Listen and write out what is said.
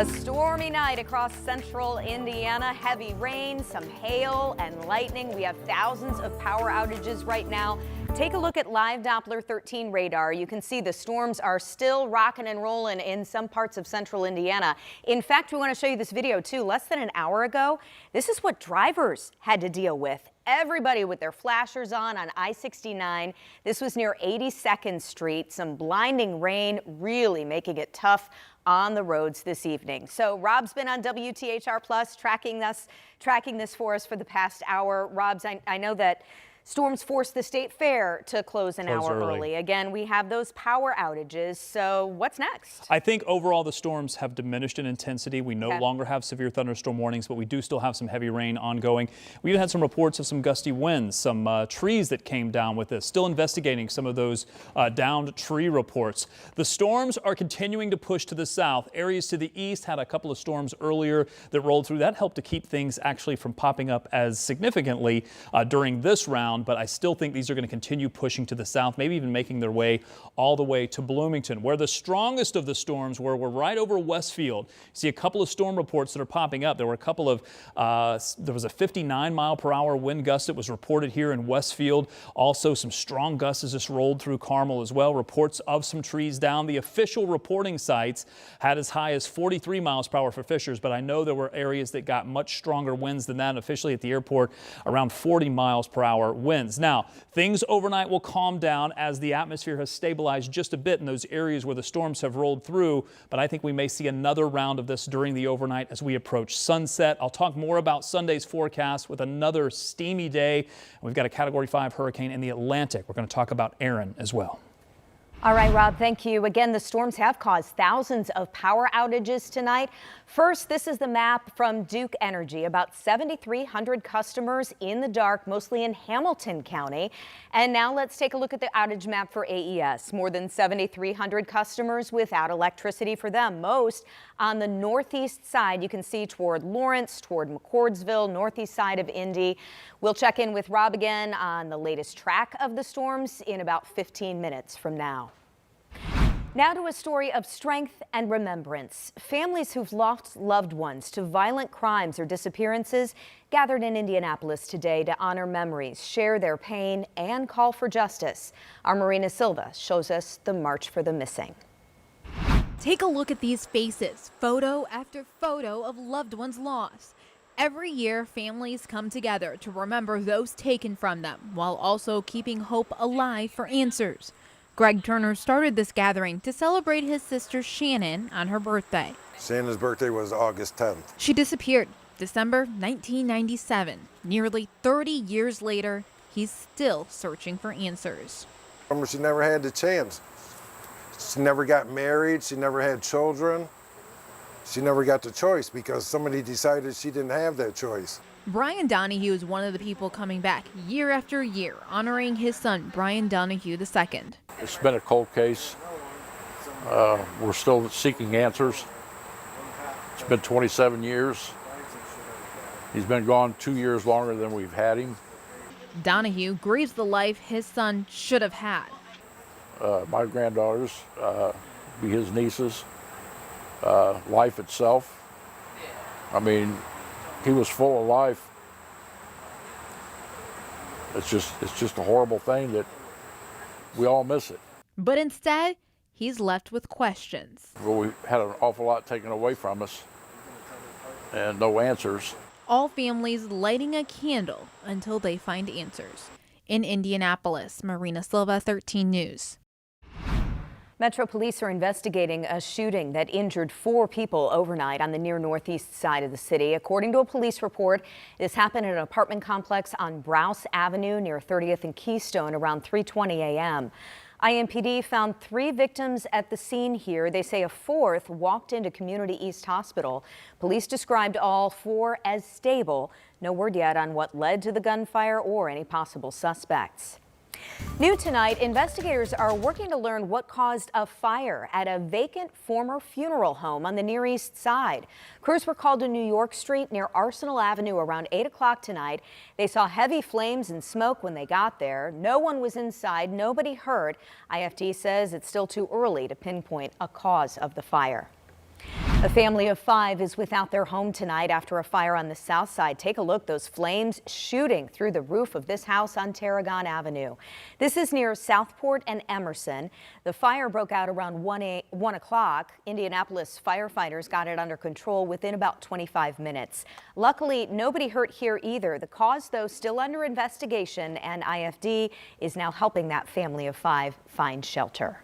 A stormy night across central Indiana. Heavy rain, some hail and lightning. We have thousands of power outages right now. Take a look at live Doppler 13 radar. You can see the storms are still rocking and rolling in some parts of central Indiana. In fact, we want to show you this video too. Less than an hour ago, this is what drivers had to deal with. Everybody with their flashers on I-69. This was near 82nd Street. Some blinding rain really making it tough on the roads this evening. So Rob's been on WTHR Plus tracking this for us for the past hour. Rob's, I know that storms forced the State Fair to close an hour early. Again, we have those power outages. So what's next? I think overall the storms have diminished in intensity. We no longer have severe thunderstorm warnings, but we do still have some heavy rain ongoing. We even had some reports of some gusty winds, some trees that came down with this. Still investigating some of those downed tree reports. The storms are continuing to push to the south. Areas to the east had a couple of storms earlier that rolled through. That helped to keep things actually from popping up as significantly during this round. But I still think these are going to continue pushing to the south, maybe even making their way all the way to Bloomington, where the strongest of the storms were right over Westfield. You see a couple of storm reports that are popping up. There were a couple of, there was a 59-mile-per-hour wind gust that was reported here in Westfield. Also, some strong gusts just rolled through Carmel as well. Reports of some trees down. The official reporting sites had as high as 43 miles per hour for Fishers, but I know there were areas that got much stronger winds than that. Officially at the airport, around 40 miles per hour winds. Now, things overnight will calm down as the atmosphere has stabilized just a bit in those areas where the storms have rolled through, but I think we may see another round of this during the overnight as we approach sunset. I'll talk more about Sunday's forecast with another steamy day. We've got a Category 5 hurricane in the Atlantic. We're going to talk about Aaron as well. All right, Rob, thank you. Again, the storms have caused thousands of power outages tonight. First, this is the map from Duke Energy. About 7,300 customers in the dark, mostly in Hamilton County. And now let's take a look at the outage map for AES. More than 7,300 customers without electricity for them. Most on the northeast side. You can see toward Lawrence, toward McCordsville, northeast side of Indy. We'll check in with Rob again on the latest track of the storms in about 15 minutes from now. Now to a story of strength and remembrance. Families who've lost loved ones to violent crimes or disappearances gathered in Indianapolis today to honor memories, share their pain, and call for justice. Our Marina Silva shows us the March for the Missing. Take a look at these faces, photo after photo of loved ones lost. Every year, families come together to remember those taken from them, while also keeping hope alive for answers. Greg Turner started this gathering to celebrate his sister Shannon on her birthday. Shannon's birthday was August 10th. She disappeared December 1997. Nearly 30 years later, he's still searching for answers. She never had the chance. She never got married. She never had children. She never got the choice because somebody decided she didn't have that choice. Brian Donahue is one of the people coming back year after year, honoring his son, Brian Donahue II. It's been a cold case. We're still seeking answers. It's been 27 years. He's been gone 2 years longer than we've had him. Donahue grieves the life his son should have had. My granddaughters, be his nieces, life itself. I mean, he was full of life. It's just a horrible thing that we all miss it. But instead, he's left with questions. Well, we had an awful lot taken away from us and no answers. All families lighting a candle until they find answers. In Indianapolis, Marina Silva, 13 News. Metro Police are investigating a shooting that injured 4 people overnight on the near northeast side of the city. According to a police report, this happened at an apartment complex on Browse Avenue near 30th and Keystone around 3:20 a.m. IMPD found 3 victims at the scene here. They say a 4th walked into Community East Hospital. Police described all 4 as stable. No word yet on what led to the gunfire or any possible suspects. New tonight, investigators are working to learn what caused a fire at a vacant former funeral home on the Near East Side. Crews were called to New York Street near Arsenal Avenue around 8 o'clock tonight. They saw heavy flames and smoke when they got there. No one was inside, nobody hurt. IFT says it's still too early to pinpoint a cause of the fire. A family of 5 is without their home tonight after a fire on the south side. Take a look, those flames shooting through the roof of this house on Tarragon Avenue. This is near Southport and Emerson. The fire broke out around 1 o'clock. Indianapolis firefighters got it under control within about 25 minutes. Luckily, nobody hurt here either. The cause, though, still under investigation, and IFD is now helping that family of 5 find shelter.